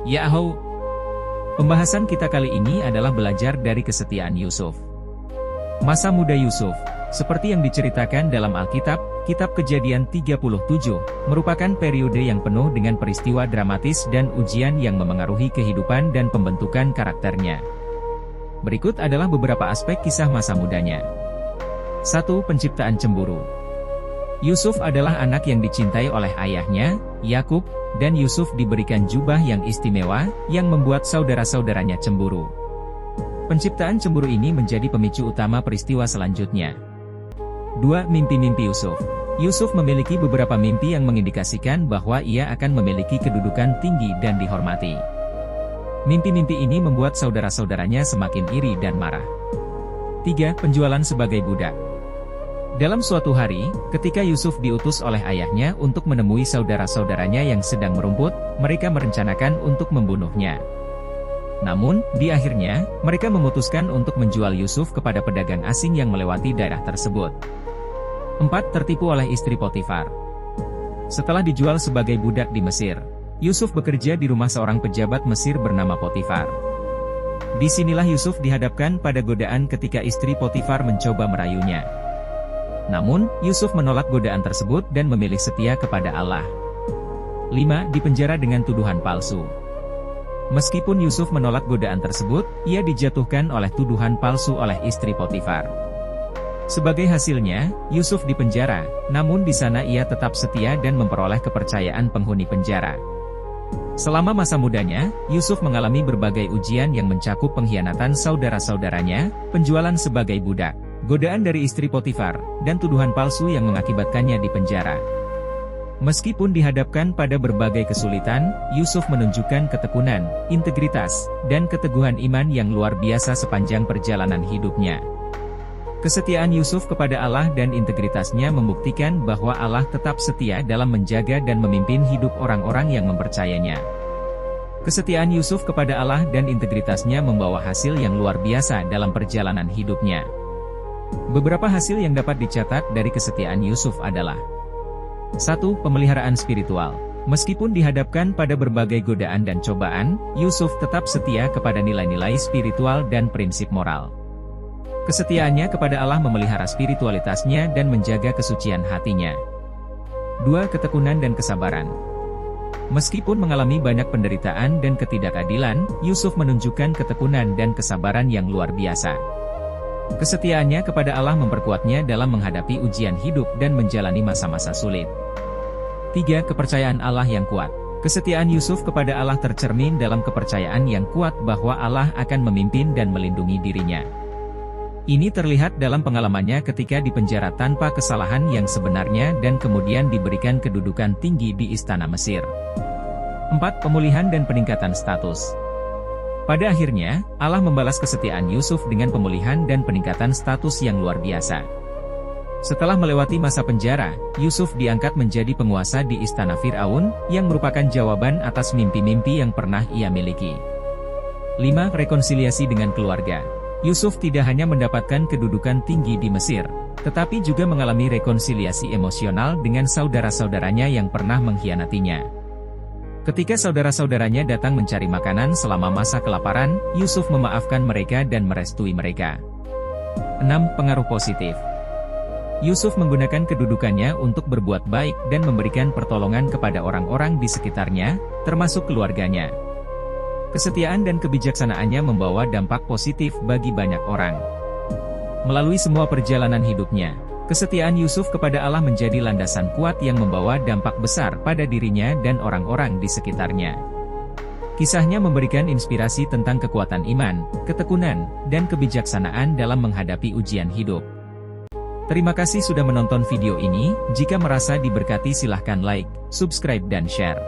Yahoo! Pembahasan kita kali ini adalah belajar dari kesetiaan Yusuf. Masa muda Yusuf, seperti yang diceritakan dalam Alkitab, Kitab Kejadian 37, merupakan periode yang penuh dengan peristiwa dramatis dan ujian yang memengaruhi kehidupan dan pembentukan karakternya. Berikut adalah beberapa aspek kisah masa mudanya. 1. Penciptaan cemburu. Yusuf adalah anak yang dicintai oleh ayahnya, Yakub, dan Yusuf diberikan jubah yang istimewa, yang membuat saudara-saudaranya cemburu. Penciptaan cemburu ini menjadi pemicu utama peristiwa selanjutnya. 2. Mimpi-mimpi Yusuf. Yusuf memiliki beberapa mimpi yang mengindikasikan bahwa ia akan memiliki kedudukan tinggi dan dihormati. Mimpi-mimpi ini membuat saudara-saudaranya semakin iri dan marah. 3. Penjualan sebagai budak. Dalam suatu hari, ketika Yusuf diutus oleh ayahnya untuk menemui saudara-saudaranya yang sedang merumput, mereka merencanakan untuk membunuhnya. Namun, di akhirnya, mereka memutuskan untuk menjual Yusuf kepada pedagang asing yang melewati daerah tersebut. 4. Tertipu oleh istri Potifar. Setelah dijual sebagai budak di Mesir, Yusuf bekerja di rumah seorang pejabat Mesir bernama Potifar. Disinilah Yusuf dihadapkan pada godaan ketika istri Potifar mencoba merayunya. Namun, Yusuf menolak godaan tersebut dan memilih setia kepada Allah. 5. Dipenjara dengan tuduhan palsu. Meskipun Yusuf menolak godaan tersebut, ia dijatuhkan oleh tuduhan palsu oleh istri Potifar. Sebagai hasilnya, Yusuf dipenjara, namun di sana ia tetap setia dan memperoleh kepercayaan penghuni penjara. Selama masa mudanya, Yusuf mengalami berbagai ujian yang mencakup pengkhianatan saudara-saudaranya, penjualan sebagai budak, godaan dari istri Potifar, dan tuduhan palsu yang mengakibatkannya di penjara. Meskipun dihadapkan pada berbagai kesulitan, Yusuf menunjukkan ketekunan, integritas, dan keteguhan iman yang luar biasa sepanjang perjalanan hidupnya. Kesetiaan Yusuf kepada Allah dan integritasnya membuktikan bahwa Allah tetap setia dalam menjaga dan memimpin hidup orang-orang yang mempercayainya. Kesetiaan Yusuf kepada Allah dan integritasnya membawa hasil yang luar biasa dalam perjalanan hidupnya. Beberapa hasil yang dapat dicatat dari kesetiaan Yusuf adalah: 1. Pemeliharaan spiritual. Meskipun dihadapkan pada berbagai godaan dan cobaan, Yusuf tetap setia kepada nilai-nilai spiritual dan prinsip moral. Kesetiaannya kepada Allah memelihara spiritualitasnya dan menjaga kesucian hatinya. 2. Ketekunan dan kesabaran. Meskipun mengalami banyak penderitaan dan ketidakadilan, Yusuf menunjukkan ketekunan dan kesabaran yang luar biasa. Kesetiaannya kepada Allah memperkuatnya dalam menghadapi ujian hidup dan menjalani masa-masa sulit. 3. Kepercayaan Allah yang kuat. Kesetiaan Yusuf kepada Allah tercermin dalam kepercayaan yang kuat bahwa Allah akan memimpin dan melindungi dirinya. Ini terlihat dalam pengalamannya ketika dipenjara tanpa kesalahan yang sebenarnya dan kemudian diberikan kedudukan tinggi di istana Mesir. 4. Pemulihan dan peningkatan status. Pada akhirnya, Allah membalas kesetiaan Yusuf dengan pemulihan dan peningkatan status yang luar biasa. Setelah melewati masa penjara, Yusuf diangkat menjadi penguasa di istana Fir'aun, yang merupakan jawaban atas mimpi-mimpi yang pernah ia miliki. 5. Rekonsiliasi dengan keluarga. Yusuf tidak hanya mendapatkan kedudukan tinggi di Mesir, tetapi juga mengalami rekonsiliasi emosional dengan saudara-saudaranya yang pernah mengkhianatinya. Ketika saudara-saudaranya datang mencari makanan selama masa kelaparan, Yusuf memaafkan mereka dan merestui mereka. 6. Pengaruh positif. Yusuf menggunakan kedudukannya untuk berbuat baik dan memberikan pertolongan kepada orang-orang di sekitarnya, termasuk keluarganya. Kesetiaan dan kebijaksanaannya membawa dampak positif bagi banyak orang. Melalui semua perjalanan hidupnya, kesetiaan Yusuf kepada Allah menjadi landasan kuat yang membawa dampak besar pada dirinya dan orang-orang di sekitarnya. Kisahnya memberikan inspirasi tentang kekuatan iman, ketekunan, dan kebijaksanaan dalam menghadapi ujian hidup. Terima kasih sudah menonton video ini. Jika merasa diberkati silahkan like, subscribe dan share.